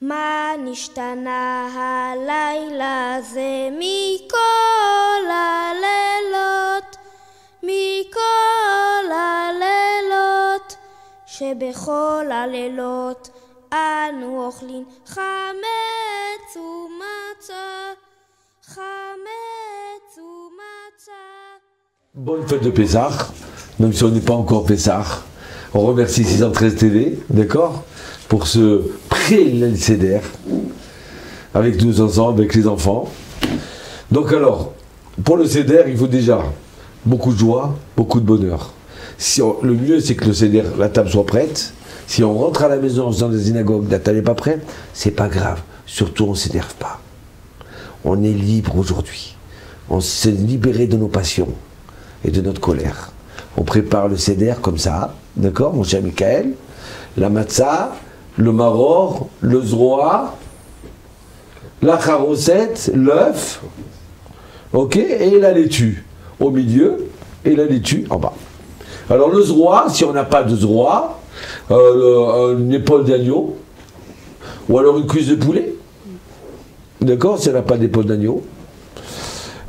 מה נשתנה הלילה זה מכל הלילות, מכל הלילות, שבכל הלילות אנו אוכלים חמץ ומצה, חמץ ומצה. Bonne fête de Pessah, même si on n'est pas encore Pessah. On remercie 613 TV, d'accord, pour ce pré-Seder, avec nous ensemble, avec les enfants. Donc alors, pour le Seder, il faut déjà beaucoup de joie, beaucoup de bonheur. Le mieux, c'est que le Seder, la table soit prête. Si on rentre à la maison dans la synagogue, la table n'est pas prête, c'est pas grave. Surtout, on ne s'énerve pas. On est libre aujourd'hui. On s'est libéré de nos passions et de notre colère. On prépare le Seder comme ça, d'accord, mon cher Michael, la matzah, le maror, le zroa, la charosette, l'œuf, ok, et la laitue au milieu, et la laitue en bas. Alors le zroa, si on n'a pas de zroa, une épaule d'agneau, ou alors une cuisse de poulet, d'accord, si on n'a pas d'épaule d'agneau.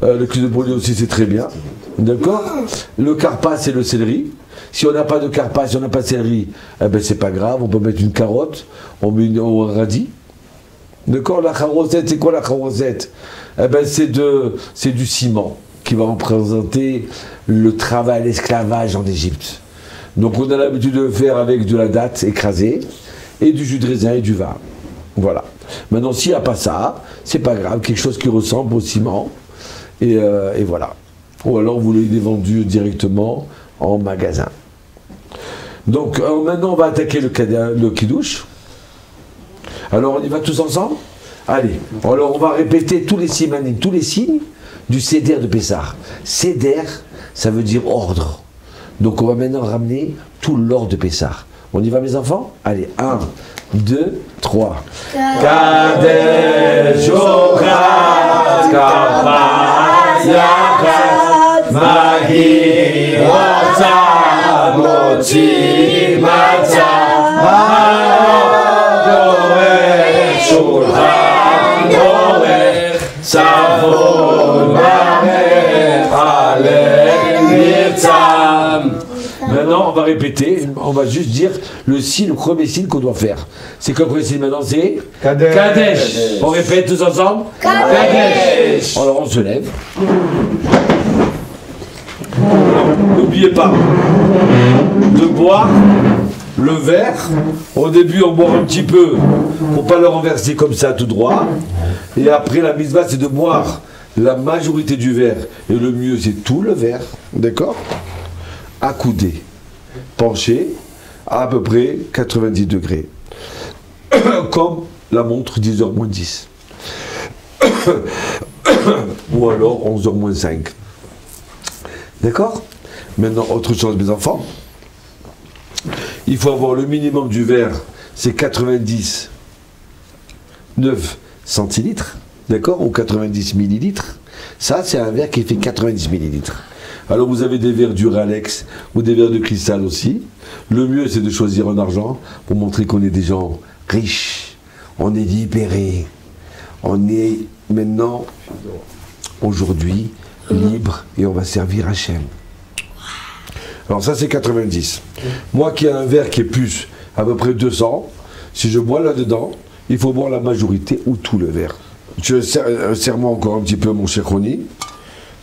Le cuisse de poulet aussi c'est très bien, d'accord. Le carpas c'est le céleri. Si on n'a pas de carpas, si on n'a pas de céleri, eh ben c'est pas grave, on peut mettre une carotte, on met un radis. D'accord. La charosette, c'est quoi la charosette? Eh ben c'est du ciment qui va représenter le travail, l'esclavage en Égypte. Donc on a l'habitude de le faire avec de la date écrasée et du jus de raisin et du vin. Voilà. Maintenant s'il n'y a pas ça, c'est pas grave, quelque chose qui ressemble au ciment. Et voilà. Ou alors vous l'avez vendu directement en magasin. Donc maintenant on va attaquer le kidouche. Alors on y va tous ensemble. Allez. Alors on va répéter tous les simanim, tous les signes du Seder de Pessah. Seder, ça veut dire ordre. Donc on va maintenant ramener tout l'ordre de Pessah. On y va mes enfants? Allez, 1, 2, 3. Kadesh Okrat Kapas Yakat Magi Rotza Motzi Matza Dorech Shulchan Dorech Savon Barech Alech Nitzam. Maintenant, on va répéter, on va juste dire le signe, le premier signe qu'on doit faire. C'est quoi le premier signe maintenant? C'est Kadesh. Kadesh. On répète tous ensemble? Kadesh. Alors on se lève. N'oubliez pas de boire le verre. Au début, on boit un petit peu pour ne pas le renverser comme ça tout droit. Et après, la mitzvah, c'est de boire la majorité du verre. Et le mieux, c'est tout le verre. D'accord? Accoudé, penché, à peu près 90 degrés. Comme la montre 10h moins 10. Ou alors 11h moins 5. D'accord? Maintenant, autre chose, mes enfants. Il faut avoir le minimum du verre, c'est 99 centilitres. D'accord? Ou 90 millilitres. Ça, c'est un verre qui fait 90 millilitres. Alors vous avez des verres Duralex ou des verres de cristal aussi. Le mieux c'est de choisir un argent pour montrer qu'on est des gens riches. On est libérés. On est maintenant, aujourd'hui, libre et on va servir Hachem. Alors ça c'est 90. Moi qui ai un verre qui est plus à peu près 200, si je bois là-dedans, il faut boire la majorité ou tout le verre. Serre-moi encore un petit peu mon cher Ronnie.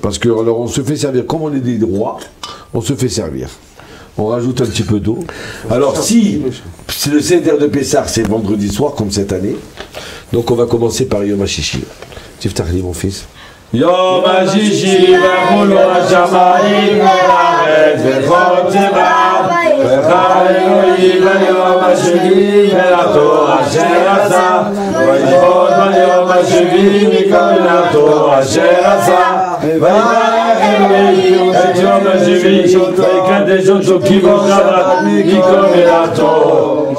Parce que alors on se fait servir, comme on est des rois, on se fait servir. On rajoute un petit peu d'eau. Alors si le Seder de Pessah, c'est vendredi soir, comme cette année, donc on va commencer par Yom HaShishi. Tiftach li mon fils. Yom HaShishi, v'chulu hashamayim v'aretz v'chol tzibam v'chal Elohim v'yom HaShivi v'lato asher asa v'yishbot v'yom HaShivi v'kolato asher asa ויברך אלוהים את יום השביעי ויקדש אותו כבשבת מכל מלאכתו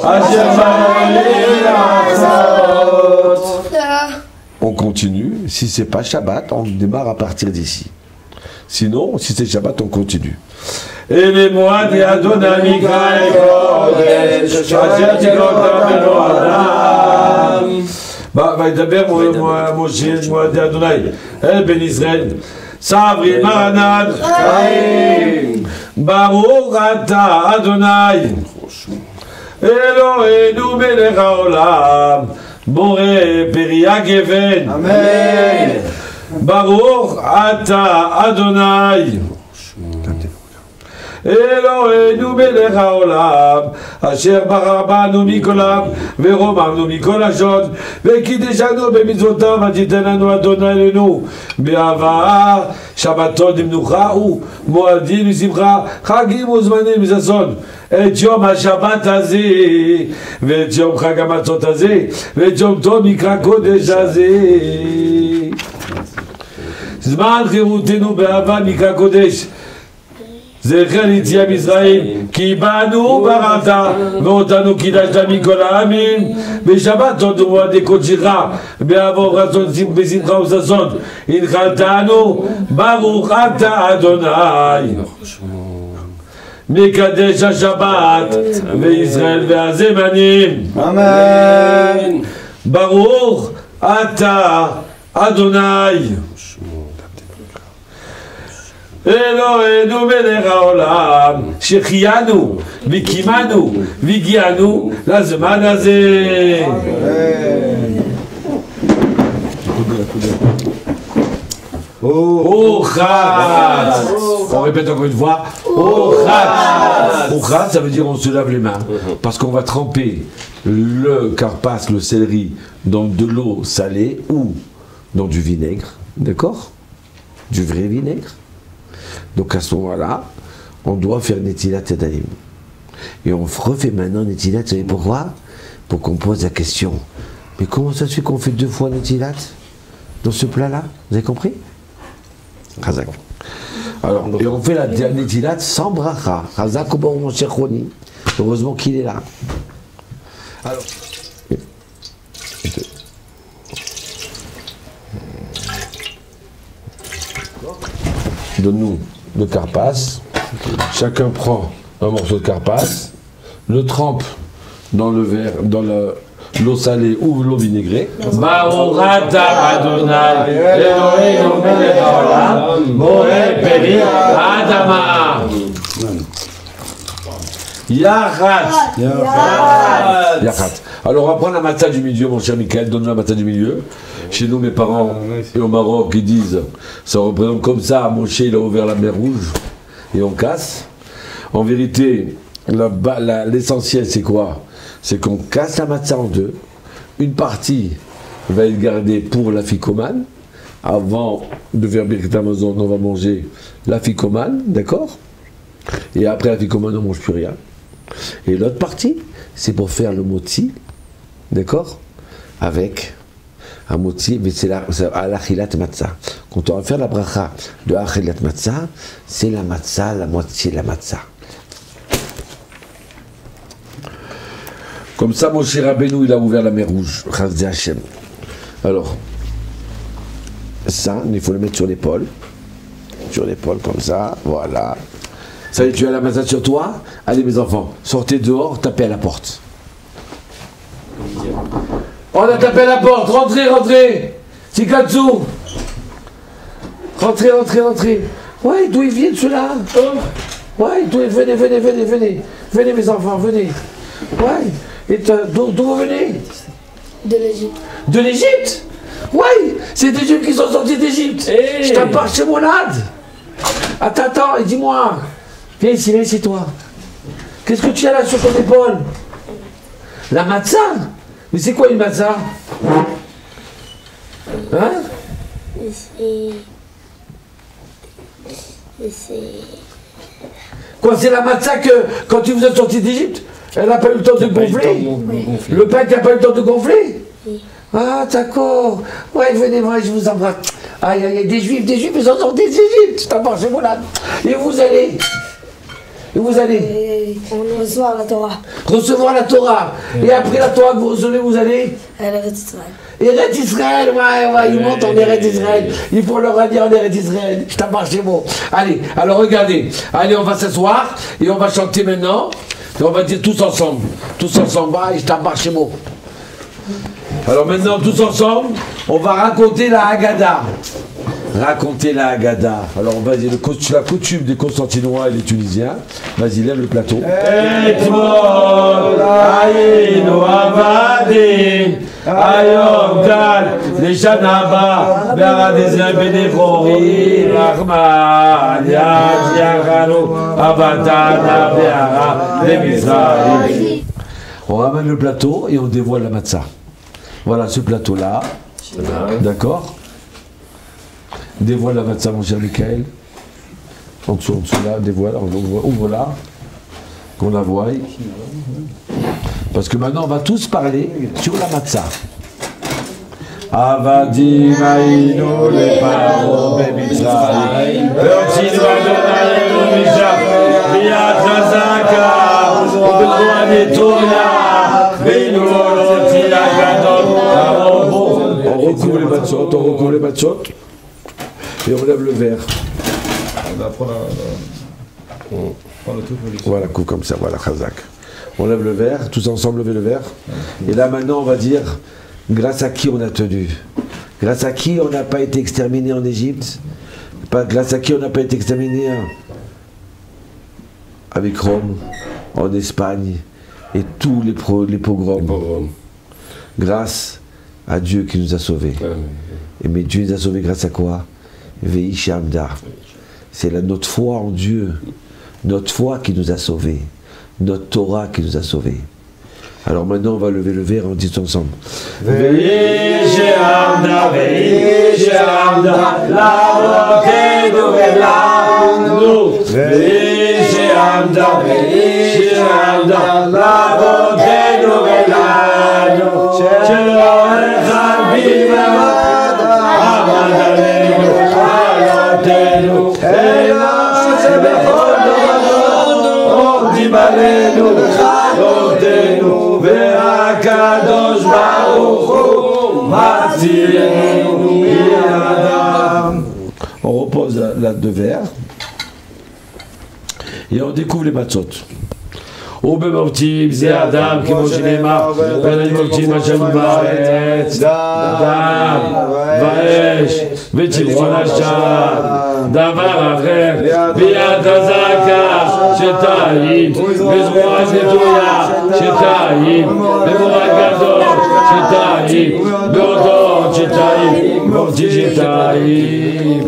אשר ברא לעשות. On continue. Si c'est pas Shabbat, on démarre à partir d'ici. Sinon, si c'est Shabbat, on continue. אלה מועדי אדוני מקרא קודש אשר תקרא ממנו אדם וידבר משה מועדי אדוני אל בן ישראל סברי מרנן חיים ברוך אתה אדוני אלוהינו מלך העולם בורא פריה גבן אמן ברוך אתה אדוני אלוהינו מלך העולם אשר בחר בנו מכל עם ורוממנו מכל לשון וקידשנו במצוותיו ותיתן לנו אדוני אלינו באהבה שבתות למנוחה ומועדים לשמחה חגים וזמנים לששון את יום השבת הזה ואת יום חג המצות הזה ואת יום טוב מקרא קודש הזה זמן חירותנו באהבה מקרא קודש זכר יציאת מישראל כי בנו בראת ואותנו קידשת מכל העמים בשבתות ומועדי קודשך באהבה ורצון בשמחה וששון הנחלתנו ברוך אתה אדוני מקדש השבת וישראל והזמנים אמן ברוך אתה אדוני אלוהינו מלך העולם שהחיינו וקימנו והגיענו לזמן הזה Ochat. On répète encore une fois. Ochat. Ochat, ça veut dire on se lave les mains. Parce qu'on va tremper le carpas, le céleri, dans de l'eau salée ou dans du vinaigre. D'accord? Du vrai vinaigre. Donc à ce moment-là, on doit faire Netilat Yadayim. Et on refait maintenant Netilat, vous savez pourquoi? Pour qu'on pose la question. Mais comment ça se fait qu'on fait 2 fois Netilat dans ce plat-là? Vous avez compris? Chazak. Alors, et on fait la dernière Netilat sans bracha. Chazak ou mon cher Roni. Heureusement qu'il est là. Alors. Donne-nous le carpas. Chacun prend un morceau de carpas, le trempe dans le verre, dans l'eau salée ou l'eau vinaigrée. Barorata Adonai, Eloheinu melech haolam, borei peri adama. Yachat. Yachat. Alors on va prendre la matzah du milieu, mon cher Michael, donne-nous la matzah du milieu. Chez nous, mes parents, et au Maroc, ils disent, ça représente comme ça, Moshe, il a ouvert la mer Rouge, et on casse. En vérité, l'essentiel, c'est quoi? C'est qu'on casse la matzah en deux. Une partie va être gardée pour la ficomane. Avant de faire Birkat Hamazon, on va manger la ficomane, d'accord? Et après la ficomane, on ne mange plus rien. Et l'autre partie, c'est pour faire le motzi, d'accord? Avec un motzi, mais c'est à l'achilat matzah. Quand on va faire la bracha de achilat matzah, c'est la matzah, la moitié de la matzah. Comme ça, Moshe Rabbeinu, il a ouvert la mer Rouge. Chazé Hashem. Alors, ça, il faut le mettre sur l'épaule. Sur l'épaule, comme ça, voilà. Ça y est, tu as la matzah sur toi? Allez, mes enfants, sortez dehors, tapez à la porte. On a tapé à la porte, rentrez, rentrez. Tikatsu. Rentrez, rentrez, rentrez. Ouais, d'où ils viennent ceux-là? Ouais, venez, venez, venez, venez. Venez, mes enfants, venez. Ouais. Et d'où vous venez? De l'Égypte. De l'Égypte? Ouais, c'est des Juifs qui sont sortis d'Égypte. Hey. Je t'apporte chez Moulad. Attends, et dis-moi. Viens ici, toi. Qu'est-ce que tu as là sur ton épaule? La matzah? Mais c'est quoi une matzah? Hein? Quoi, c'est la matzah que, quand tu vous êtes sortis d'Égypte, elle n'a pas eu le temps de gonfler? Le pain qui n'a pas eu le temps de gonfler? Oui. Ah, d'accord. Ouais, venez, moi, je vous embrasse. Aïe, aïe, des Juifs, ils sont sortis d'Égypte. Je t'apporte chez Moulad. Et vous allez? Et vous allez? On recevoir la Torah. Recevoir la Torah. Et après la Torah que vous recevez, vous allez? Eretz Israël. Eretz Israël, ouais, ils montent en Eretz Israël. Il faut leur dire en Eretz Israël. Je t'apporte chez moi. Allez, alors regardez. Allez, on va s'asseoir et on va chanter maintenant. Et on va dire tous ensemble. Tous ensemble, je t'apporte chez moi. Alors maintenant, tous ensemble, on va raconter la Haggadah. Raconter la Haggadah. Alors vas-y, la coutume des Constantinois et des Tunisiens. Vas-y, lève le plateau. On ramène le plateau et on dévoile la matzah. Voilà ce plateau-là. D'accord? Dévoile la matzah, mon cher Michael. En dessous là, dévoile, ouvre là, qu'on la voie. Parce que maintenant, on va tous parler sur la matzah. Avadim aïnou les parents b'Mitzrayim, ve'otzinu Adonai Mishav, b'yad chazaka, u'b'tzoa netoya, ve'inu oloti agadol. On recouvre les matzot, et on lève le verre. On va prendre le truc. Voilà, coupe comme ça, voilà, chazak. On lève le verre, tous ensemble lever le verre. Et là maintenant, on va dire, grâce à qui on a tenu? Grâce à qui on n'a pas été exterminé en Égypte? Grâce à qui on n'a pas été exterminé avec Rome, en Espagne, et tous les pogroms. Grâce à Dieu qui nous a sauvés. Et mais Dieu nous a sauvés grâce à quoi? Veishamda. C'est notre foi en Dieu, notre foi qui nous a sauvés, notre Torah qui nous a sauvés. Alors maintenant, on va lever le verre en disant ensemble. Veishamda, Veishamda, l'avotenu velanu. Veishamda, Veishamda, l'avotenu velanu. Shelo echad b'mavad, avad aleinu, alotenu, ela שבכל דורנו, עומדים עלינו, חלותנו, והקדוש ברוך הוא מצילנו מידם. On repose la deux verres et on découvre les matzot. ובמורתים זה אדם כמו שנאמר בין מורתים השם בארץ דם ואש וציפון השד דבר אחר ביד חזקה שתיים בזרוע נטויה שתיים במורא גדול שתיים באותות שתיים מורתי שתיים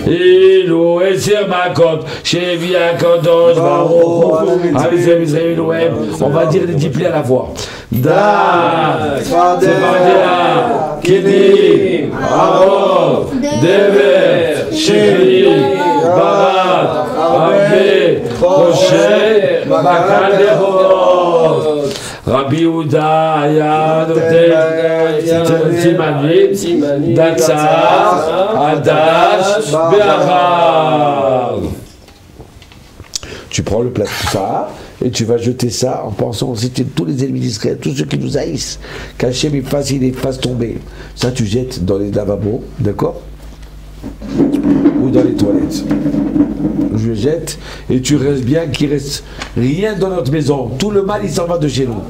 אילו 10 מכות שהביא הקדוש ברוך הוא avec les Israéliens, on va dire les 10 plaies à la voix. Da, Tzefardea, Kedim, Arov, Dever, Sheri, Barat, Rabbe, Rocher, Bakal Dehorot. Rabbi Yehuda היה נותן סימנים, דצה, הדש, באחר. Tu prends le plat de ça et tu vas jeter ça en pensant aussi que tous les ennemis d'Israël, tous ceux qui nous haïssent, qu'Hachem il les fasse tomber. Ça tu jettes dans les lavabos, d'accord? Ou dans les toilettes. Je le jette et tu restes bien qu'il reste rien dans notre maison. Tout le mal il s'en va de chez nous.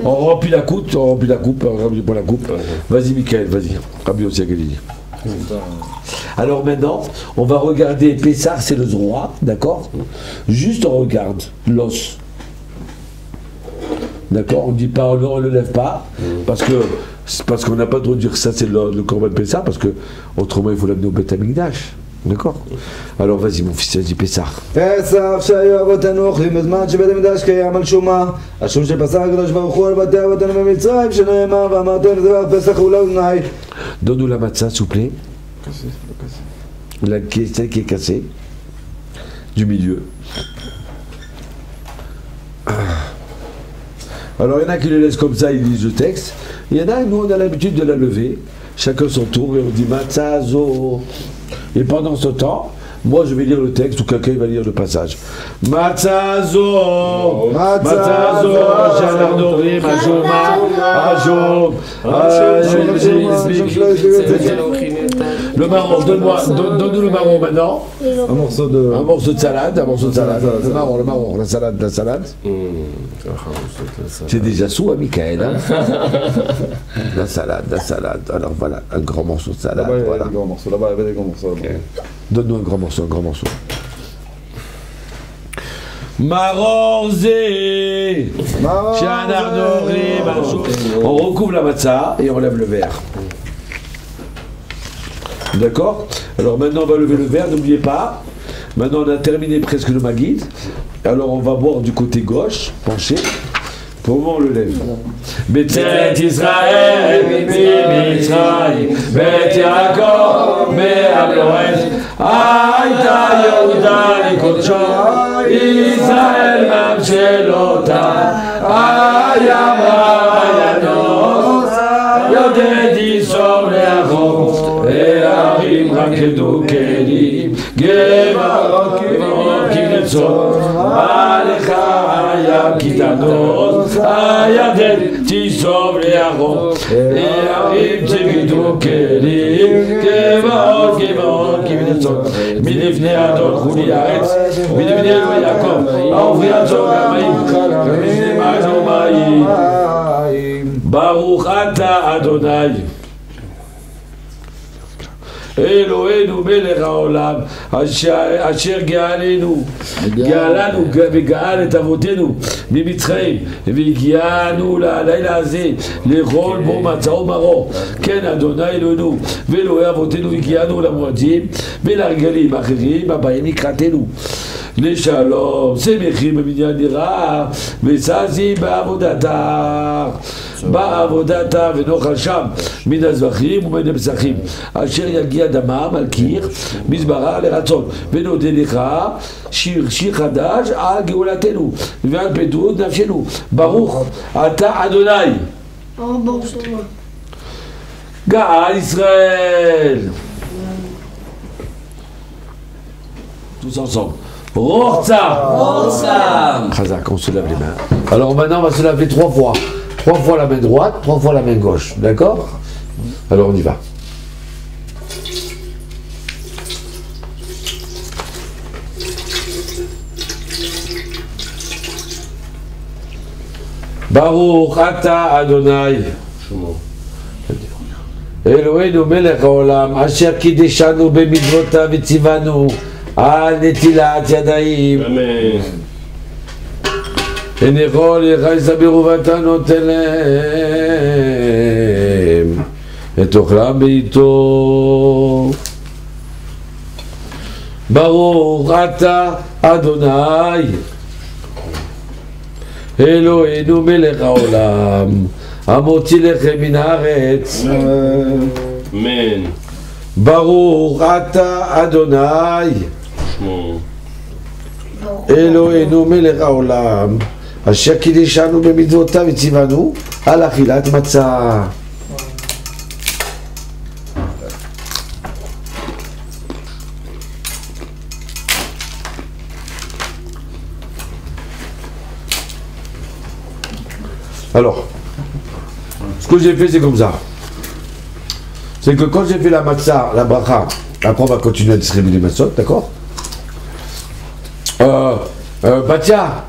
On remplit la coupe, on remplit la coupe. Vas-y Michael, vas-y. Rabbi aussi Galili. Alors maintenant, on va regarder Pessah, c'est le roi, d'accord? Juste on regarde l'os. D'accord? On ne dit pas, on ne le lève pas, parce qu'on n'a pas le droit de dire que ça c'est le corban de Pessah, parce que autrement il faut l'amener au Beth Amikdash. D'accord? Alors vas-y mon fils, vas-y Pessah. פסח שהיו אבותינו אוכלים בזמן שבית המקדש קיים על שומה, השום שפסח הקדוש ברוך הוא על בתי אבותינו במצרים, שנאמר ואמרתם לדבר פסח ולאוזני. Donne-nous la matzah s'il vous plaît. Celle qui est cassée du milieu. Alors il y en a qui le laissent comme ça, ils lisent le texte. Il y en a, nous on a l'habitude de la lever, chacun son tour, et on dit Matzazo. Et pendant ce temps, Moi, je vais lire le texte ou quelqu'un va lire le passage. Matzazo, Matzazo, Janardorim, Ajoma, Ajom, le marron, donne-nous le marron maintenant. Un morceau de salade, Le marron, la salade. C'est déjà sous à Michael, hein. La salade. Alors voilà, un grand morceau de salade. là-bas, Voilà. il y a des grands morceaux. Là-bas, il y avait des grands morceaux. Okay. Donne-nous un grand morceau. Marorzé, on recouvre la matzah et on lève le verre. D'accord? Alors maintenant on va lever le verre, n'oubliez pas. Maintenant on a terminé presque le Maguid. Alors on va boire du côté gauche, penché. Pour le moment on le lève. Betet Israël, Mitzrayim, Bet Yaakov, Me'Amoret, Aïta Yehuda Likodsho, Israël Mamshelota, Ayamra Ayanos, Yodedi Som Leachom, E'arim Rakedu Kelim, Gevarot Kinetzot, Alecha Ayam Kitanos, Ayadel Tisom Leachom, E'arim Tzividu Kelim, Gevarot Kinetzot, Milifne Adon Chuli Haaretz, Milifne Elo Yaakov, Aovri Azor Gamayim, Milifne Ma'azor Ma'ayim, Baruch Ata Adonai. Eloheinu melech haolam, asher גאלנו וגאל את אבותינו ממצרים והגיענו ללילה הזה לאכול בו מצה ומרור. כן, אדוני אלוהינו ואלוהי אבותינו הגיענו למועדים ולרגלים אחרים הבאים לקראתנו לשלום, שמחים בבניין דירה וששים בעבודתה ונאכל שם מן הזבחים ומן הפסחים אשר יגיע דמם על קיר מזבחה לרצון ונודה לך שיר חדש על גאולתנו ועל פדות נפשנו. ברוך אתה אדוני גאל ישראל. Tous ensemble. Rochza. Chazak, on se lave les mains. Alors maintenant on va se laver 3 fois. 3 fois la main droite, 3 fois la main gauche. D'accord? Alors on y va. Baruch ata Adonai Eloheinu melech haolam asher kideshanu b'mitzvotav v'tzivanu על נטילת ידיים. אמן. אין יכול יסבירו ואתה נותן להם את אוכלם בעיתו. ברוך אתה אדוני אלוהינו מלך העולם המוציא לחם מן הארץ. אמן. ברוך אתה אדוני אלוהינו מלך העולם אשר קידשנו במצוותיו וציוונו על אכילת מצה. Alors, ce que j'ai fait c'est comme ça. C'est que quand j'ai fait la matzah, la bracha, après on va continuer à distribuer les matzot, d'accord? Batia,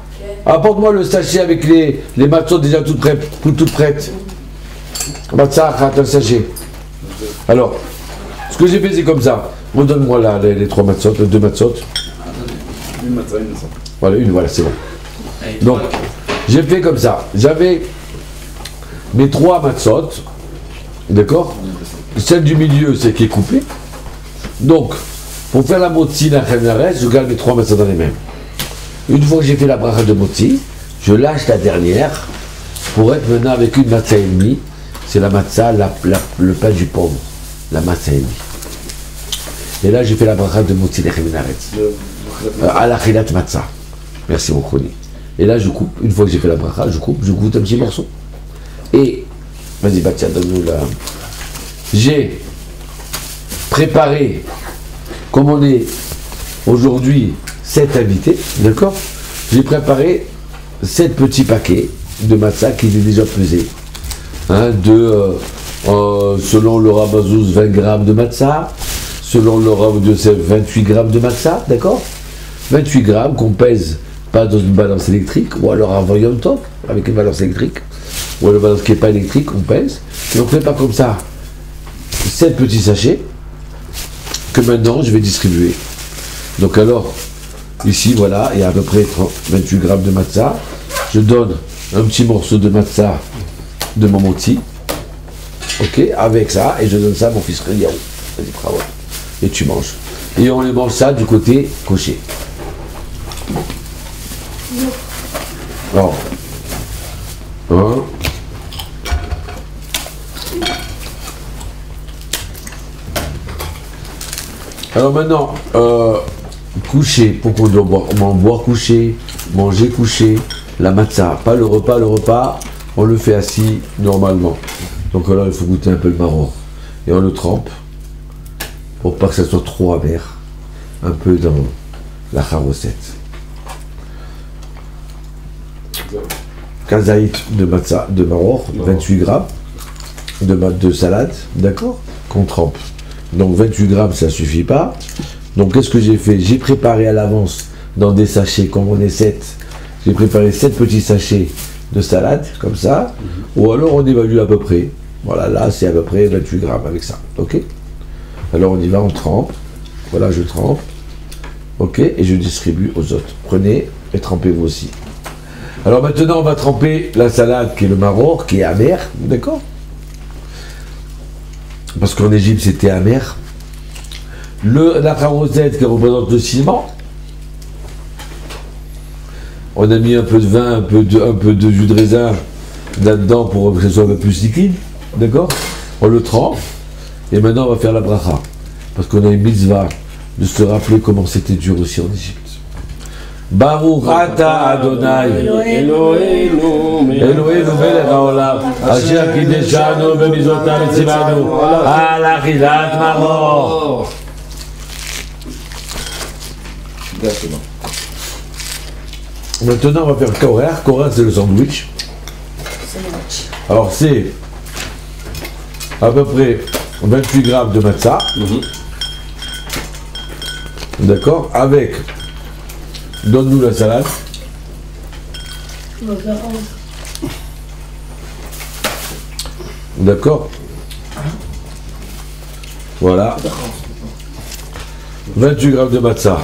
apporte-moi le sachet avec les matzot déjà toutes prêtes. Matzah, un sachet. Alors, ce que j'ai fait c'est comme ça. Redonne-moi là les 3 matzot, les 2 matzot. Une matzah, une matzah. Voilà, une, voilà, c'est bon. Donc, j'ai fait comme ça. J'avais mes 3 matzot, d'accord? Celle du milieu, c'est qui est coupée. Donc, pour faire la motzi d'un Khamnares, je garde mes 3 matzot dans les mains. Une fois que j'ai fait la bracha de motzi, je lâche la dernière pour être maintenant avec une matzah et demie. C'est la matzah, le pain du pauvre. La matzah et demie. Et là, j'ai fait la bracha de motzi d'un Khamnares. À la khilat matzah. Merci beaucoup. Et là, je coupe. Une fois que j'ai fait la bracha, je coupe, je goûte un petit morceau. Et, vas-y, Batia, donne-nous la... J'ai préparé, comme on est aujourd'hui 7 invités, d'accord? J'ai préparé 7 petits paquets de matzah qui est déjà pesé. Hein, selon le Rabazouz, 20 grammes de matzah, selon le Rav Yosef, 28 grammes de matzah, d'accord? 28 grammes qu'on pèse pas dans une balance électrique, ou alors avant Yom Tov, avec une balance électrique, ou alors une balance qui n'est pas électrique, on pèse. Et on ne fait pas comme ça 7 petits sachets que maintenant je vais distribuer. Donc alors, ici, voilà, il y a à peu près 28 grammes de matzah. Je donne un petit morceau de matzah de mon moti, ok, avec ça, et je donne ça à mon fils Eliaou. Vas-y, bravo. Et tu manges. Et on les mange ça du côté coché. Alors, alors maintenant, coucher, pour qu'on doit boire couché, manger couché, la matzah, pas le repas, on le fait assis normalement. Donc là, il faut goûter un peu le marron. Et on le trempe, pour pas que ça soit trop amer, un peu dans la charosette. Kazaït de matzah, de marron, 28 grammes de salade, d'accord, qu'on trempe. Donc 28 grammes, ça suffit pas. Donc qu'est-ce que j'ai fait? J'ai préparé à l'avance dans des sachets, comme on est 7, j'ai préparé 7 petits sachets de salade, comme ça, ou alors on évalue à peu près. Voilà, là c'est à peu près 28 grammes avec ça, ok? Alors on y va, on trempe. Voilà, je trempe, ok, et je distribue aux autres. Prenez et trempez-vous aussi. Alors maintenant on va tremper la salade qui est le maror, qui est amer, d'accord? Parce qu'en Égypte c'était amer. La charosette qui représente le ciment. On a mis un peu de vin, un peu de jus de raisin là-dedans pour que ce soit un peu plus liquide, d'accord? On le trempe et maintenant on va faire la bracha. Parce qu'on a une mitzvah de se rappeler comment c'était dur aussi en Égypte. Baruch ata Adonai Eloheinu melech haolam asher kideshanu b'mizotav v'tzivanu al achilat maror. Maintenant on va faire korer. Korer c'est le sandwich. Alors c'est à peu près 28 grammes de matzah. D'accord? Avec, donne-nous la salade. D'accord? Voilà. 28 grammes de matzah.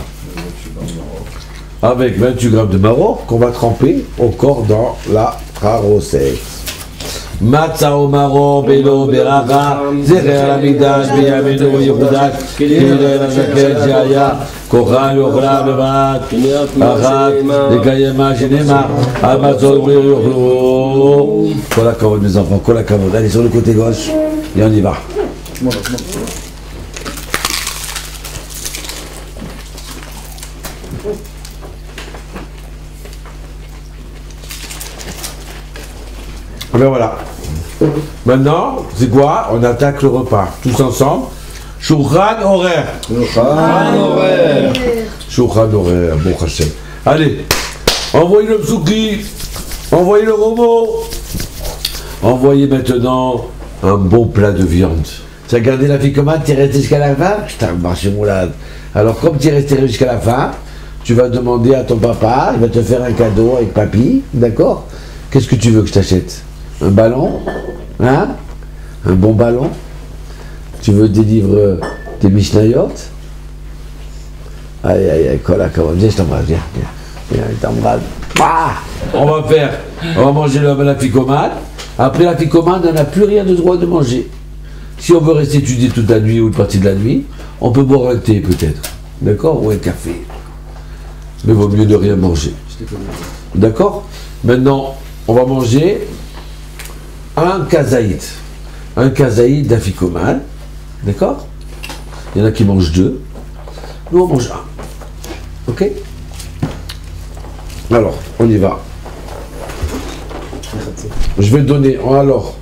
Avec 28 grammes de maror qu'on va tremper encore dans la charosette. Matzah au maror, belo beracha, zecher amidash, beyamenu yehudak, kirel hazaken shaya, kochal yochla bevat, achat, lekayema shenema, amazon yochlo. Kol hakavod mes enfants, kol hakavod. Allez sur le côté gauche et on y va. Ben voilà. Maintenant, c'est quoi? On attaque le repas. Tous ensemble. Shulchan horaire. Shulchan horaire. Bon Hachem. Allez. Envoyez le psouki. Envoyez le robot. Envoyez maintenant un bon plat de viande. Tu as gardé la fille comment? Tu es resté jusqu'à la fin? Putain, marché moulade. Alors, comme tu es resté jusqu'à la fin, tu vas demander à ton papa, il va te faire un cadeau avec papy. D'accord? Qu'est-ce que tu veux que je t'achète? Un ballon, hein? Un bon ballon. Tu veux des livres, des Mishnayot? Aïe, aïe, aïe, cola, viens, je t'embrasse, viens, je t'embrasse. Ah, on va manger la ficomade. Après la ficomade, on n'a plus rien de droit de manger. Si on veut rester étudier toute la nuit ou une partie de la nuit, on peut boire un thé peut-être, d'accord? Ou un café. Mais vaut mieux ne rien manger. D'accord? Maintenant, on va manger un kazaït d'afikoman, d'accord? Il y en a qui mangent 2, nous on mange 1, ok? Alors, on y va. Je vais donner, alors,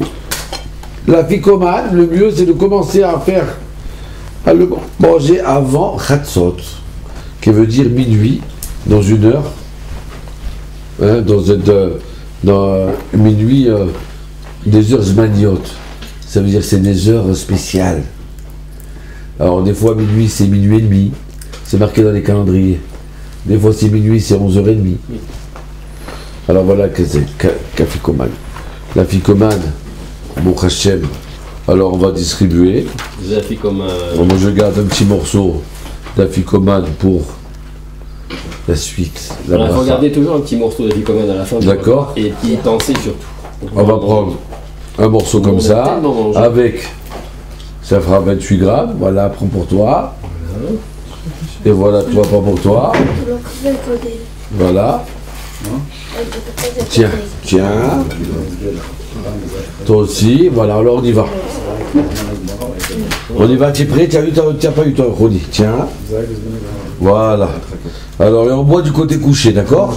l'afikoman, le mieux c'est de commencer à le manger avant Chatzot, qui veut dire minuit, dans une heure, hein, dans minuit, des heures zmaniotes. Ça veut dire que c'est des heures spéciales. Alors des fois minuit c'est minuit et demi, c'est marqué dans les calendriers. Des fois c'est minuit, c'est 11h30. Alors voilà que c'est Kafikoman. La ficomane, mon Hachem. Alors on va distribuer. Moi je garde un petit morceau d'Afikoman pour la suite. Il faut garder toujours un petit morceau d'Afikoman à la fin. D'accord. Et y penser surtout. On va prendre un morceau comme ça, avec, ça fera 28 grammes, voilà, prends pour toi. Et voilà, toi, prends pour toi. Voilà. Tiens, tiens. Toi aussi, voilà, alors on y va. On y va, tu es prêt? Tu n'as pas eu toi, Rodi. Tiens. Voilà. Alors, et on boit du côté couché, d'accord?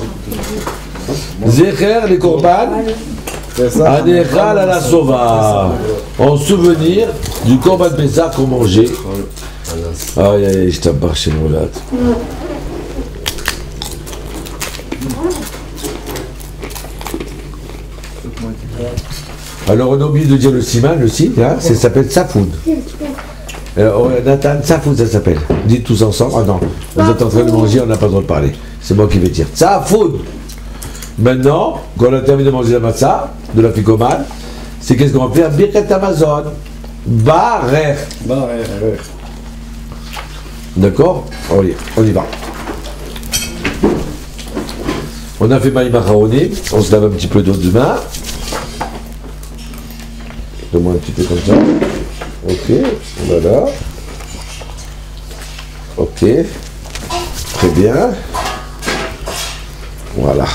Zecher, les corbanes. Anechal à la sova. En souvenir du corban Pessah qu'on mangeait. Aïe aïe aïe, je t'abbarre chez nous là. Alors on a oublié de dire le siman aussi, hein, ça s'appelle Safoud. Nathan, Safoud ça s'appelle. Dites tous ensemble. Ah non, vous êtes en train de manger, on n'a pas le droit de parler. C'est moi qui vais dire. Safoud. Maintenant, quand on a terminé de manger la matzah, de la ficomane, c'est qu'est-ce qu'on va faire? Birkat Amazon. Barer. D'accord? On y va. On a fait Maïm Acharonim, on se lave un petit peu d'eau de main. Donne-moi un petit peu comme ça. Ok, voilà. Ok. Très bien. Voilà.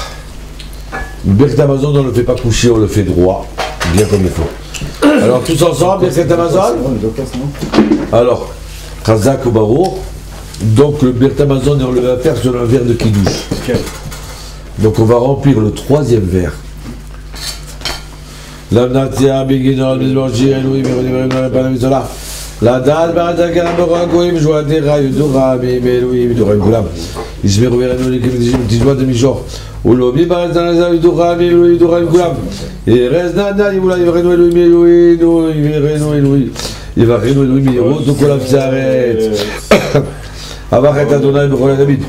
Birkat Amazon, on ne le fait pas coucher, on le fait droit, bien comme il faut. Alors, tous ensemble, Birkat Amazon. Alors, Chazak ou Baruch. Donc, le Birkat Amazon, on le va faire sur un verre de Kiddush. Donc, on va remplir le troisième verre. L'amnatia, Beginor, Bismanchi, Elohim, Elohim, Elohim, la dal, Baradaka, Moragoim, Joadera, Yudura, Elohim, Yudura, Goulam. Ismeru, Verenu, Likim, Tijwa, Demi-Jour. Ulobi, Baradana, Yudura, Elohim, Yudura, Goulam. Et Reznana, Yula, Verenu, Elohim, Elohim, Verenu, Elohim. Verenu, Elohim, Yudura, Tukolam, Saret. Avachet Adonai, Bechol David.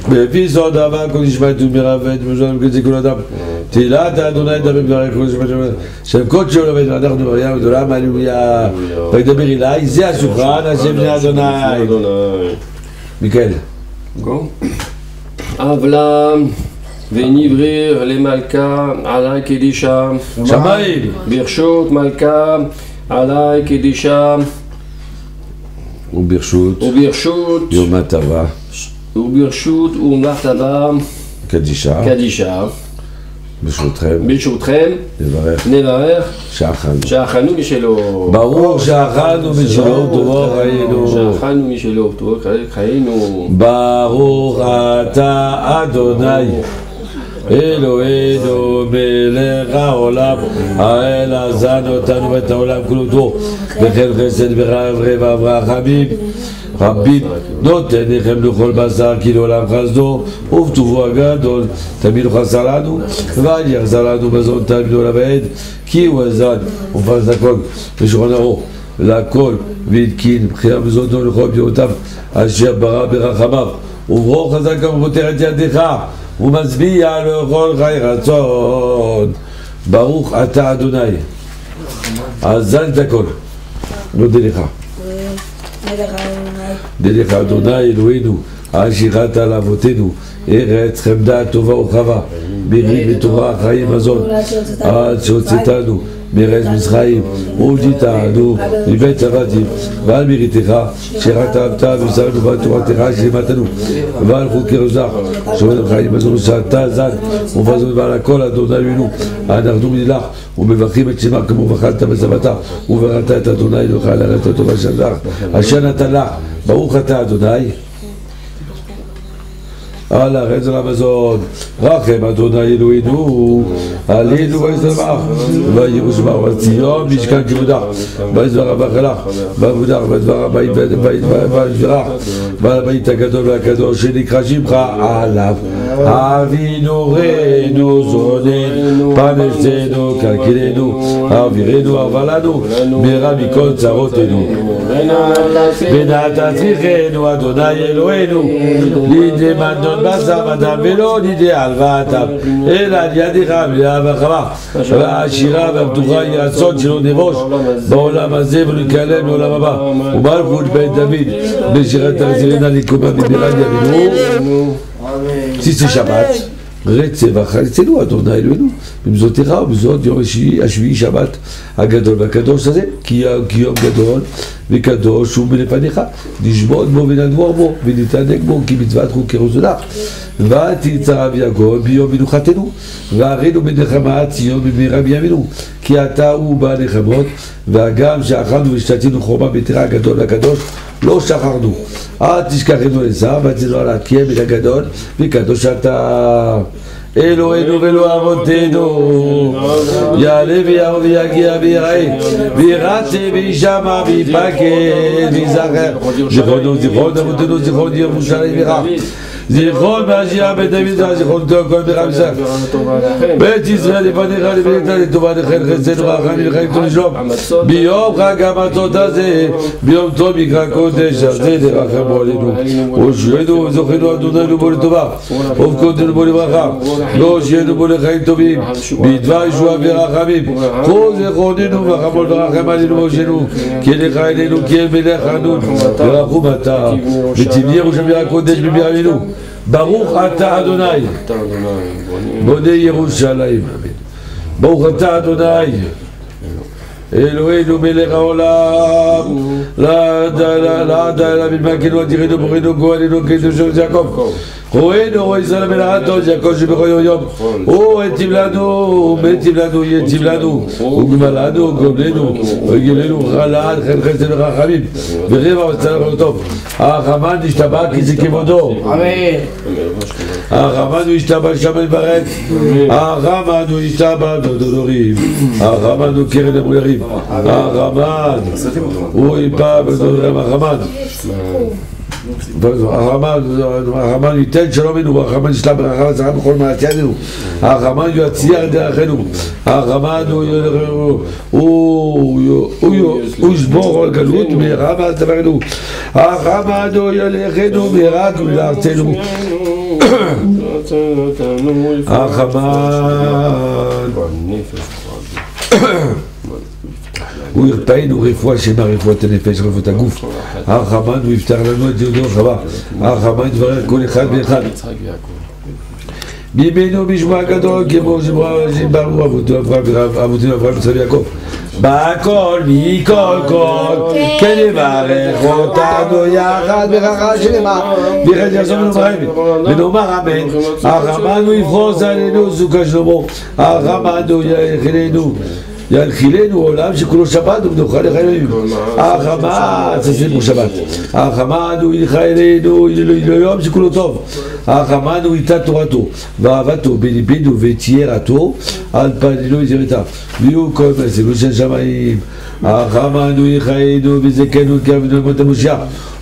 בפי סוד אהבה כל נשמע את ומרבת ומזון וכזה כל אדם תהילת אדוני דבר בדברי כל נשמע שם קודשו לומד ואנחנו מרים ודולם הללויה וידבר אליי זה השולחן השם בני אדוני מיכאל אבלה ונבריר למלכה עלי קדישה שמיים ברשות מלכה עלי קדישה וברשות יום הטבה וברשות ומלאכתה קדישה ברשותכם נברך שאכלנו משלו ברוך שאכלנו משלו וטובו חיינו ברוך אתה אדוני אלוהינו מלך העולם האל עזן אותנו ואת העולם כולו וכן חסד ורחמים ורחמים רבים נותן לכם לכל בשר כי לעולם חסדו ובטובו הגדול תמיד הוא חסר לנו ואל יחסר לנו מזון תמיד עולם ועד כי הוא עזן ופרס הכל ושולחן ערוך לכל והתקין בחירה מזונו לכל בריאותיו אשר ברא ברחמיו וברוך חזק ופותר את ידיך ומצביע לכל חי רצון ברוך אתה אדוני עזן את הכל נודה לך דרך אדוני אלוהינו השאירת על אבותינו ארץ חמדה טובה ורחבה מירים ותורה חיים מזון עד שהוצאתנו מארץ מצרים והושיענו מבית עבדים ועל בריתך שירת אהבתה ושרנו ועל תורתך שלימדתנו ועל חוקי רזך שומר חיים מזון שאתה זן ומזון ועל הכל אדוני אלוהינו אנחנו מלך ומברכים את שמך כמו וברכת וסבת וברכת את אדוני אלוהיך על הארץ הטובה שלך אשר נתן לך ברוך אתה אדוני על הארץ ולמזון, רחם אדוני אלוהינו, עלינו וישמח, וירוש בה ובציון משכן כבודך, ויזבח ובחלך, ועבודך ודבר הבאים ויברך, ועל הבית הגדול והקדוש שנקרא שמך עליו, אבינו רנו זוננו, פרנסנו, כלכלנו, אווירנו, ארבלנו, מהרה מכל צרותינו. ונתת צריכנו אדוני אלוהינו, לידי מנון בשר ודם ולא לידי הלוואתם, אלא על ידיך מלאה וחמה, והעשירה והפתוחה היא רצון שלא נבוש בעולם הזה ונקלל מעולם הבא, ומלכות בית דוד בשירת תחזירנה לקומה במהרה בימינו. בסיס שבת רצף אחר אצלנו אדוני אלוהינו במזותיך ובזאת יום השביעי שבת הגדול והקדוש הזה כי יום גדול וקדוש הוא מלפניך נשבות בו ונדבור בו ונתענג בו כי מצוות חוקי רצונך ותרצה רב יעקב ביום מנוחתנו והראינו בנחמה ציון במהרה בימינו כי אתה הוא בא נחמות והגם שאכלנו ושתינו חורמה ביתך הגדול והקדוש לא שכחנו אל תשכחנו עשיו ותצאנו על הכיבד הגדול וקדוש אתה אלוהינו ואלוה אבותינו יעלה ויעבור ויגיע ויראה וירצה וישמע ויפקד ויזכר זיכרון אבותינו זיכרון ירושלים ירח זיכרון מהשירה בית דוד זיכרון טוב כל מרב ישראל בית ישראל לפניך לבנית לטובה לכן חסד ורחמים וחיים טוב לשלום ביום חג המצות הזה ביום טוב מקרא קודש הזה לרחם בו עלינו ושיינו וזוכנו אדוננו בו לטובה ובקודנו בו לברכה והושיינו בו לחיים טובים בדבר ישועה ורחמים כל זכרוננו וחמול ורחם עלינו והושיינו כי לך אלינו כי אל מלך חנון ורחום אתה ותבני ירושלים הקודש בימינו ברוך אתה אדוני בונה ירושלים ברוך אתה אדוני אלוהינו מלך העולם לעד אלה מלמקנו עתירנו בורינו גואלנו כתושב יעקב רואינו רואי ישראל המלאכתו יעקב שבכל יום הוא היטיב לנו יטיב לנו וגמלנו גומלנו וגמלנו חלעד חן חסד ורחמים ורבע וצלח וטוב הרחמן נשתבח כי זה כבודו הרחמן הוא ישתבח שמן בארץ הרחמן הוא ישתבח דודורים הרחמן הוא קרן למולרים הרחמן הוא יפה בדודורים הרחמן הרחמן ייתן שלום לנו הרחמן ישלח ברכה וצלחה בכל מעשיינו הרחמן יצליח דרכנו הרחמן הוא ישבור על גלות מהרה ועל דברנו הרחמן הוא ילכנו מהרה לארצנו הרחמן הוא ירפאנו רפואה שלמה, רפואת הנפש, רפואת הגוף הרחמן הוא יפתח לנו את יהודו רחבה הרחמן יתברר כל אחד ואחד בימינו בשמו הגדול כמו שברו אבותינו אברהם יצחק ויעקב בכל מכל כל כן יברך אותנו יחד ברכה שלמה ויחד יעזור לנו ברבים ונאמר אמן הרחמן הוא יפרוס עלינו סוכה שלמה הרחמן הוא יחילנו ינחילנו עולם שכולו שבת ומנוחה לחיים הרחמן זה כמו שבת הרחמן הוא ילכה אלינו ליום שכולו טוב הרחמן הוא איתה תורתו ואהבתו בליבנו ותיירתו על פנינו יזירתה ויהיו כל מעשינו של שמיים הרחמן הוא ילכנו וזכנו כאבנו למות המשיח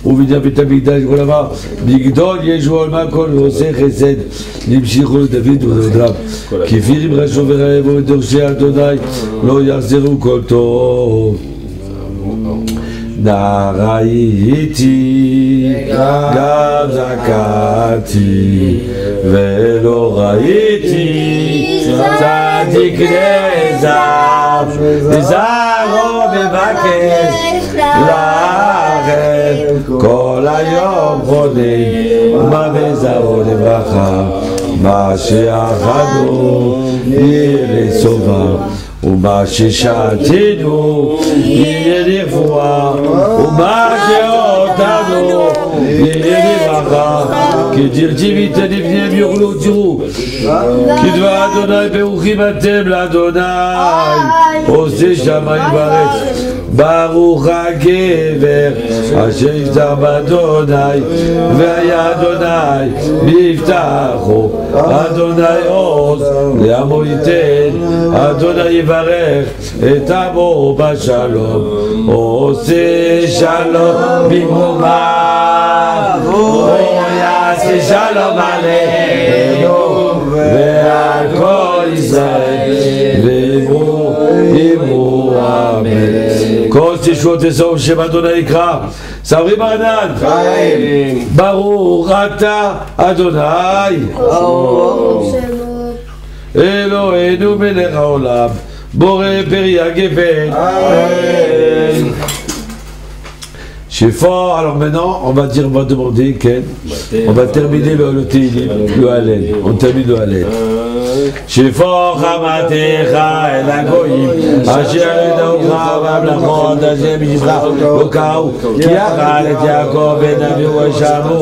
ובניין בית המקדש כל דבר בגדול ישוע על מהכל ועושה חסד נמשיכו לדוד ולדרב כפירים רשו ורעב ודורשי אדוני לא יחזרו כל טוב נער הייתי גם זקנתי ולא ראיתי צדיק נעזב וזרעו מבקש לכם כל היום חונן מה וזרעו לברכה מה שאכלנו יהיה לסובה ומה ששתינו יהיה לרפואה ומה שאותנו יהיה לברכה כי תרצי ותנפניהם יאכלו תראו, כי דבר אדוני ברוכים אתם לאדוני, עושה שמיים וארץ. ברוך הגבר אשר יפתח באדוני, והיה אדוני ויפתחו, אדוני עוז לעמו ייתן, אדוני יברך את עמו בשלום, עושה שלום במרומיו, הוא יעשה שלום עלינו ועל כל ישראל, ואמרו אמן. כל תשעות וסוף שם אדוני יקרא, סברי ברנן, ברוך אתה אדוני אלוהינו מלך העולם, בורא פרי הגפן. Fort. Alors maintenant, on va dire, on va demander, Ken, on va terminer le Télim, le Hallel. On termine le Hallel. Fort, Hamatecha, El Agoyim, Asher Edocha, Vablachot, Hashem Yisra, Okaou, Kiachal, Et Yaakov, Ben Avihu, Shamu,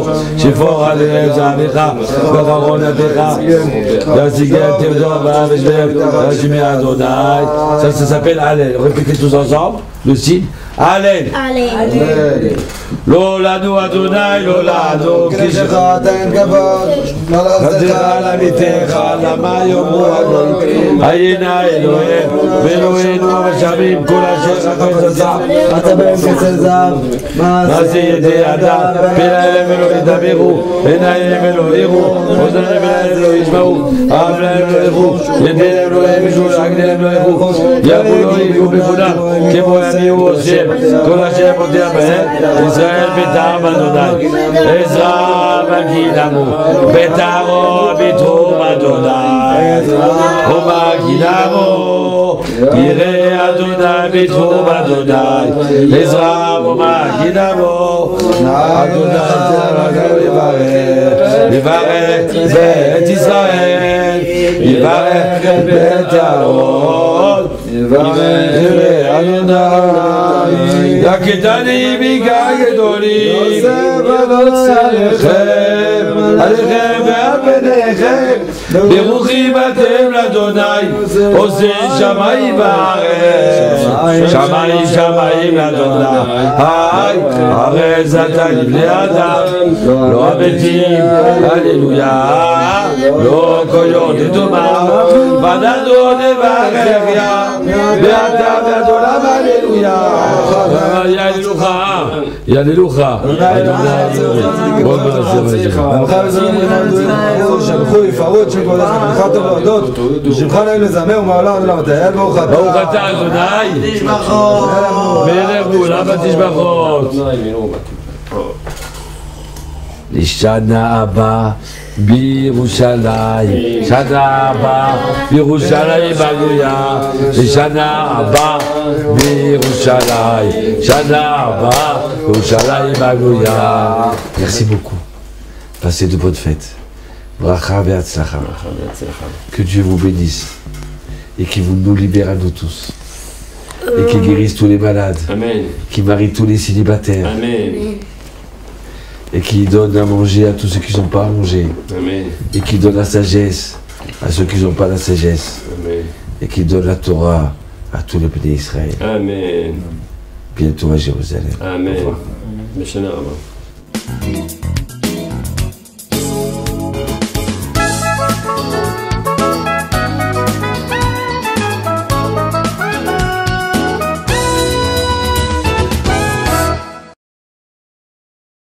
Fort, Hallel, Zavicha, Vacharon, Atecha, Yasigel, Tevdor, Vaveshver, Hashimi Adonai. Ça s'appelle Hallel. Répétez tous ensemble le signe. Hallel. לא לנו אדוני, לא לנו כשך תן כבוד, חזיך למיתך, למה יאמרו הגויים, היינה אלוהים, ואלוהינו המשאבים, כל אשר חפץ עשה, אתה בהם כסל זהב, מעשי ידי אדם, פלאיהם ולא ידברו, עיניים ולא יראו, אוזניים ולא ישמעו, אף להם לא יראו, ידיהם לא ימשו, רגליהם לא יראו, ירבו לא יהיו בכולם, כמו ימיהו השם, כל אשר פותח בהם, ישראל בטעם אדוני, עזרא מגינמו, בטעמו בתחום אדוני, ומגינמו, יראה אדוני בתחום אדוני, עזרא ומגינמו, אדוני יברך בית ישראל, יברך בית אהרון, יברך אדוני, יקדני בגיא גדולים, עליכם ועל בניכם, ברוכים אתם לאדוני, עושה שמיים וארץ, שמיים שמיים לאדוני, ארץ אתה לבני אדם, לא המתים, הללויה, לא כל יום תדומה, ונדון נברך יה, ואתה ועד עולם הללויה, יעללוך, שלחו יפרות שכבודך ולך טוב להודות ושמך נעים לזמר ומעלה עולם הטייל ברוך אתה אדוני תשבחות מלך מולם ותשבחות לשנה הבאה בירושלים, שנה הבאה בירושלים בגלויה, לשנה הבאה בירושלים, שנה הבאה בירושלים בגלויה. Merci beaucoup. Passez de bonnes fêtes. Bracha ve'atzlacha. Que Dieu vous bénisse et qu'il nous libère à nous tous. Et qu'il guérisse tous les malades. Amen. Qu'il marie tous les célibataires. Amen. Et qui donne à manger à tous ceux qui n'ont pas à manger. Amen. Et qui donne la sagesse à ceux qui n'ont pas la sagesse. Amen. Et qui donne la Torah à tous les pays d'Israël. Amen. Bientôt à Jérusalem. Amen. Meshana Rabba.